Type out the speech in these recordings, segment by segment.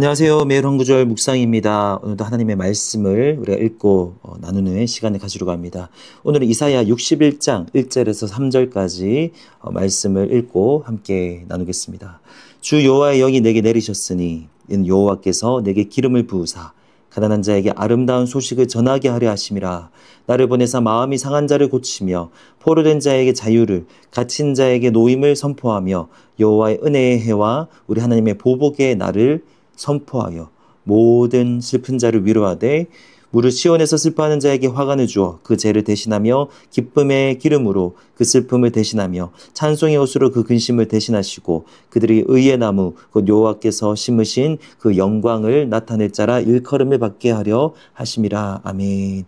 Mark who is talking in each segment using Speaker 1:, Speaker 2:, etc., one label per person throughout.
Speaker 1: 안녕하세요. 매일 한 구절 묵상입니다. 오늘도 하나님의 말씀을 우리가 읽고 나누는 시간을 가지려고 합니다. 오늘은 이사야 61장 1절에서 3절까지 말씀을 읽고 함께 나누겠습니다. 주 여호와의 영이 내게 내리셨으니 이는 여호와께서 내게 기름을 부으사 가난한 자에게 아름다운 소식을 전하게 하려 하심이라. 나를 보내사 마음이 상한 자를 고치며 포로된 자에게 자유를, 갇힌 자에게 노임을 선포하며 여호와의 은혜의 해와 우리 하나님의 보복의 날을 선포하여 모든 슬픈 자를 위로하되 무릇 시온에서 슬퍼하는 자에게 화관을 주어 그 죄를 대신하며 기쁨의 기름으로 그 슬픔을 대신하며 찬송의 옷으로 그 근심을 대신하시고 그들이 의의 나무 곧 여호와께서 심으신 그 영광을 나타낼 자라 일컬음을 받게 하려 하심이라. 아멘.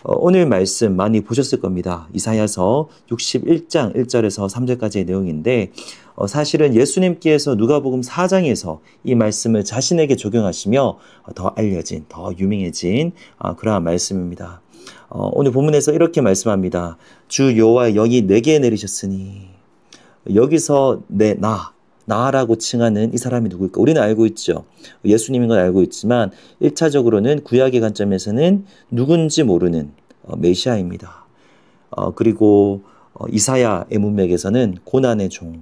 Speaker 1: 오늘 말씀 많이 보셨을 겁니다. 이사야서 61장 1절에서 3절까지의 내용인데 사실은 예수님께서 누가복음 4장에서 이 말씀을 자신에게 적용하시며 더 알려진, 더 유명해진 그러한 말씀입니다. 오늘 본문에서 이렇게 말씀합니다. 주 여호와의 영이 내게 내리셨으니. 여기서 나라고 칭하는 이 사람이 누구일까? 우리는 알고 있죠. 예수님인 건 알고 있지만 1차적으로는 구약의 관점에서는 누군지 모르는 메시아입니다. 그리고 이사야의 문맥에서는 고난의 종.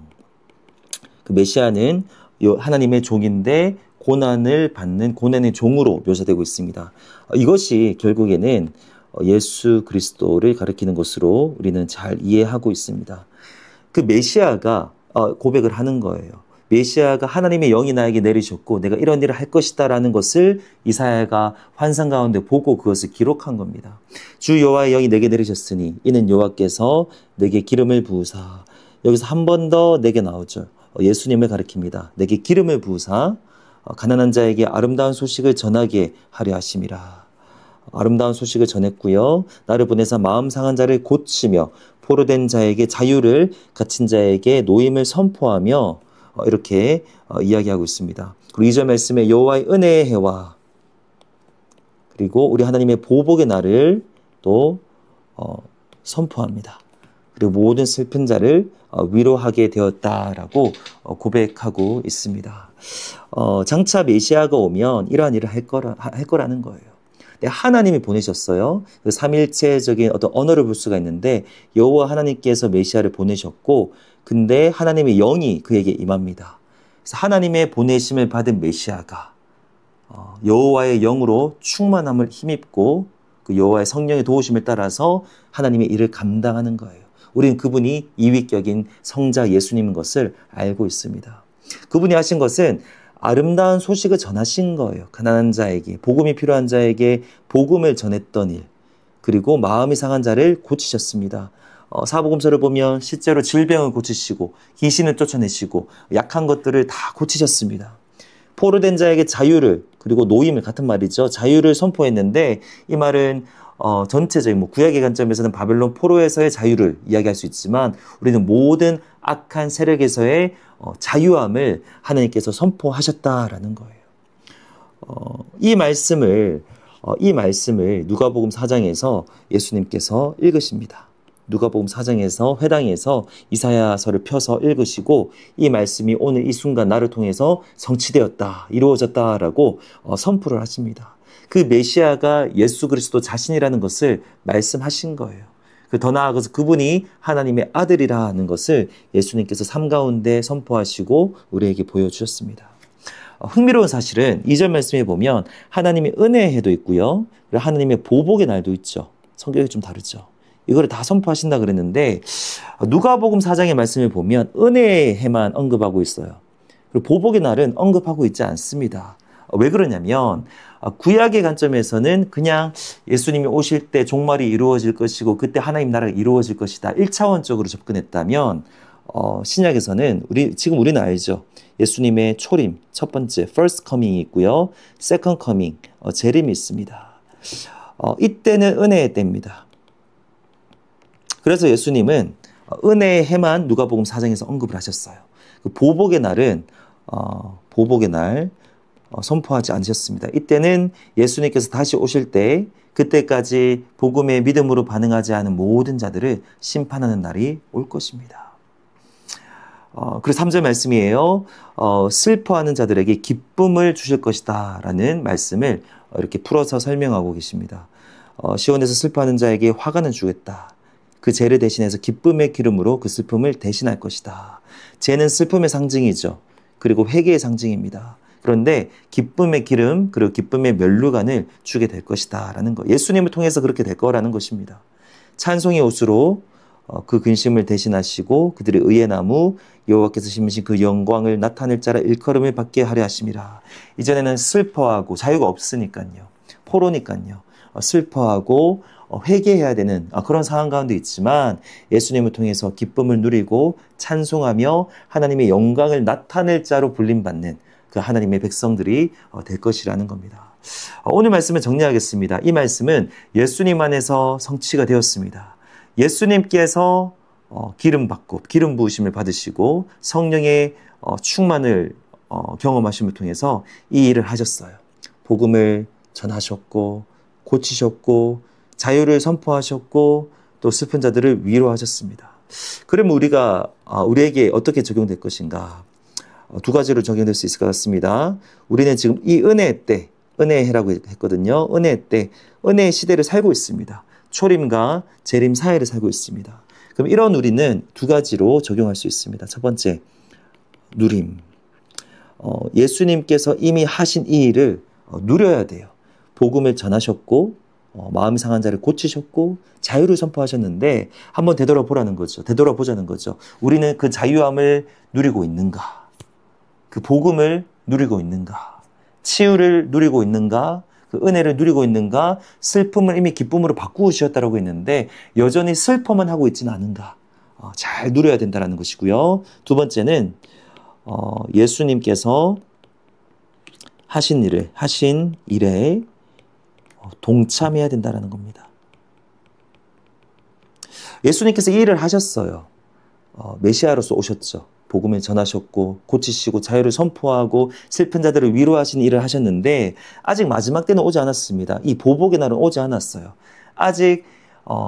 Speaker 1: 그 메시아는 하나님의 종인데 고난을 받는 고난의 종으로 묘사되고 있습니다. 이것이 결국에는 예수 그리스도를 가리키는 것으로 우리는 잘 이해하고 있습니다. 그 메시아가 고백을 하는 거예요. 메시아가 하나님의 영이 나에게 내리셨고 내가 이런 일을 할 것이다 라는 것을 이사야가 환상 가운데 보고 그것을 기록한 겁니다. 주 여호와의 영이 내게 내리셨으니 이는 여호와께서 내게 기름을 부으사. 여기서 한 번 더 내게 나오죠. 예수님을 가리킵니다. 내게 기름을 부으사 가난한 자에게 아름다운 소식을 전하게 하려 하심이라. 아름다운 소식을 전했고요. 나를 보내사 마음 상한 자를 고치며 포로된 자에게 자유를, 갇힌 자에게 노임을 선포하며 이렇게 이야기하고 있습니다. 그리고 2절 말씀에 여호와의 은혜의 해와 그리고 우리 하나님의 보복의 날을 또 선포합니다. 그리고 모든 슬픈 자를 위로하게 되었다라고 고백하고 있습니다. 장차 메시아가 오면 이러한 일을 할 거라는 거예요. 하나님이 보내셨어요. 그 삼일체적인 어떤 언어를 볼 수가 있는데 여호와 하나님께서 메시아를 보내셨고 근데 하나님의 영이 그에게 임합니다. 그래서 하나님의 보내심을 받은 메시아가 여호와의 영으로 충만함을 힘입고 그 여호와의 성령의 도우심을 따라서 하나님의 일을 감당하는 거예요. 우리는 그분이 이위격인 성자 예수님인 것을 알고 있습니다. 그분이 하신 것은 아름다운 소식을 전하신 거예요. 가난한 자에게, 복음이 필요한 자에게 복음을 전했던 일, 그리고 마음이 상한 자를 고치셨습니다. 사복음서를 보면 실제로 질병을 고치시고 귀신을 쫓아내시고 약한 것들을 다 고치셨습니다. 포로된 자에게 자유를, 그리고 노임을, 같은 말이죠. 자유를 선포했는데 이 말은 전체적인 구약의 관점에서는 바벨론 포로에서의 자유를 이야기할 수 있지만 우리는 모든 악한 세력에서의 자유함을 하나님께서 선포하셨다라는 거예요. 이 말씀을 누가복음 4장에서 예수님께서 읽으십니다. 누가복음 4장에서 회당에서 이사야서를 펴서 읽으시고 이 말씀이 오늘 이 순간 나를 통해서 성취되었다, 이루어졌다라고 선포를 하십니다. 그 메시아가 예수 그리스도 자신이라는 것을 말씀하신 거예요. 더 나아가서 그분이 하나님의 아들이라는 것을 예수님께서 삶 가운데 선포하시고 우리에게 보여주셨습니다. 흥미로운 사실은 2절 말씀에 보면 하나님의 은혜의 해도 있고요. 그리고 하나님의 보복의 날도 있죠. 성격이 좀 다르죠. 이거를 다 선포하신다 그랬는데 누가복음 4장의 말씀을 보면 은혜의 해만 언급하고 있어요. 그리고 보복의 날은 언급하고 있지 않습니다. 왜 그러냐면 구약의 관점에서는 그냥 예수님이 오실 때 종말이 이루어질 것이고 그때 하나님 나라가 이루어질 것이다 1차원적으로 접근했다면 신약에서는 지금 우리는 알죠. 예수님의 초림, 첫 번째 first coming이 있고요. second coming, 재림이 있습니다. 이때는 은혜의 때입니다. 그래서 예수님은 은혜의 해만 누가복음 4장에서 언급을 하셨어요. 그 보복의 날은 보복의 날 선포하지 않으셨습니다. 이때는 예수님께서 다시 오실 때 그때까지 복음의 믿음으로 반응하지 않은 모든 자들을 심판하는 날이 올 것입니다. 그래서 3절 말씀이에요. 슬퍼하는 자들에게 기쁨을 주실 것이다 라는 말씀을 이렇게 풀어서 설명하고 계십니다. 시온에서 슬퍼하는 자에게 화관을 주겠다. 그 죄를 대신해서 기쁨의 기름으로 그 슬픔을 대신할 것이다. 죄는 슬픔의 상징이죠. 그리고 회개의 상징입니다. 그런데 기쁨의 기름 그리고 기쁨의 면류관을 주게 될 것이다 라는 것. 예수님을 통해서 그렇게 될 거라는 것입니다. 찬송의 옷으로 그 근심을 대신하시고 그들의 의의 나무 여호와께서 심으신 그 영광을 나타낼 자라 일컬음을 받게 하려 하심이라. 이전에는 슬퍼하고 자유가 없으니까요. 포로니까요. 슬퍼하고 회개해야 되는 그런 상황 가운데 있지만 예수님을 통해서 기쁨을 누리고 찬송하며 하나님의 영광을 나타낼 자로 불림받는 그 하나님의 백성들이 될 것이라는 겁니다. 오늘 말씀을 정리하겠습니다. 이 말씀은 예수님 안에서 성취가 되었습니다. 예수님께서 기름 받고 기름 부으심을 받으시고 성령의 충만을 경험하심을 통해서 이 일을 하셨어요. 복음을 전하셨고 고치셨고 자유를 선포하셨고 또 슬픈 자들을 위로하셨습니다. 그러면 우리에게 어떻게 적용될 것인가? 두 가지로 적용될 수 있을 것 같습니다. 우리는 지금 이 은혜의 때, 은혜의 해라고 했거든요. 은혜의 때, 은혜의 시대를 살고 있습니다. 초림과 재림 사이를 살고 있습니다. 그럼 이런 우리는 두 가지로 적용할 수 있습니다. 첫 번째, 누림. 예수님께서 이미 하신 이 일을 누려야 돼요. 복음을 전하셨고 마음이 상한 자를 고치셨고 자유를 선포하셨는데 한번 되돌아보라는 거죠. 되돌아보자는 거죠. 우리는 그 자유함을 누리고 있는가? 그 복음을 누리고 있는가? 치유를 누리고 있는가? 그 은혜를 누리고 있는가? 슬픔을 이미 기쁨으로 바꾸셨다라고 했는데 여전히 슬퍼만 하고 있지는 않은가? 잘 누려야 된다는 것이고요. 두 번째는 예수님께서 하신 일에 동참해야 된다는 겁니다. 예수님께서 이 일을 하셨어요. 메시아로서 오셨죠. 복음을 전하셨고 고치시고 자유를 선포하고 슬픈 자들을 위로하신 일을 하셨는데 아직 마지막 때는 오지 않았습니다. 이 보복의 날은 오지 않았어요. 아직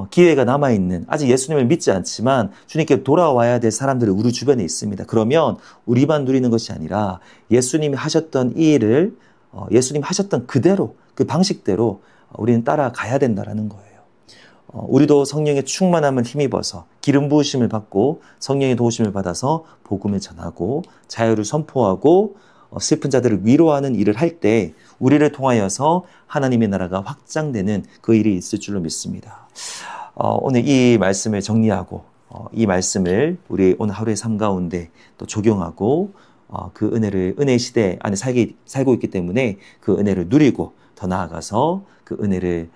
Speaker 1: 기회가 남아있는, 아직 예수님을 믿지 않지만 주님께 돌아와야 될 사람들이 우리 주변에 있습니다. 그러면 우리만 누리는 것이 아니라 예수님이 하셨던 이 일을 예수님이 하셨던 그대로 그 방식대로 우리는 따라가야 된다는 거예요. 우리도 성령의 충만함을 힘입어서 기름 부으심을 받고 성령의 도우심을 받아서 복음을 전하고 자유를 선포하고 슬픈 자들을 위로하는 일을 할 때 우리를 통하여서 하나님의 나라가 확장되는 그 일이 있을 줄로 믿습니다. 오늘 이 말씀을 정리하고 이 말씀을 우리 오늘 하루의 삶 가운데 또 적용하고 그 은혜의 시대 안에 살고 있기 때문에 그 은혜를 누리고 더 나아가서 그 은혜를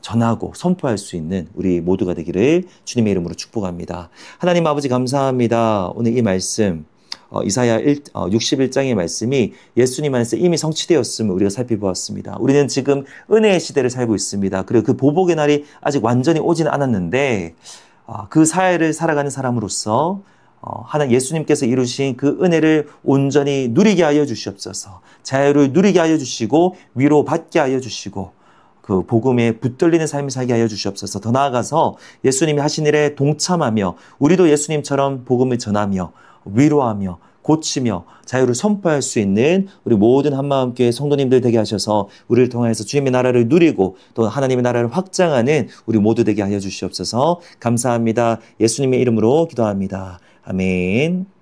Speaker 1: 전하고 선포할 수 있는 우리 모두가 되기를 주님의 이름으로 축복합니다. 하나님 아버지 감사합니다. 오늘 이 말씀 이사야 61장의 말씀이 예수님 안에서 이미 성취되었음을 우리가 살펴보았습니다. 우리는 지금 은혜의 시대를 살고 있습니다. 그리고 그 보복의 날이 아직 완전히 오지는 않았는데 그 사회를 살아가는 사람으로서 하나님 예수님께서 이루신 그 은혜를 온전히 누리게 하여 주시옵소서. 자유를 누리게 하여 주시고 위로받게 하여 주시고 그 복음에 붙들리는 삶을 살게 하여 주시옵소서. 더 나아가서 예수님이 하신 일에 동참하며 우리도 예수님처럼 복음을 전하며 위로하며 고치며 자유를 선포할 수 있는 우리 모든 한마음교회 성도님들 되게 하셔서 우리를 통해서 주님의 나라를 누리고 또 하나님의 나라를 확장하는 우리 모두 되게 하여 주시옵소서. 감사합니다. 예수님의 이름으로 기도합니다. 아멘.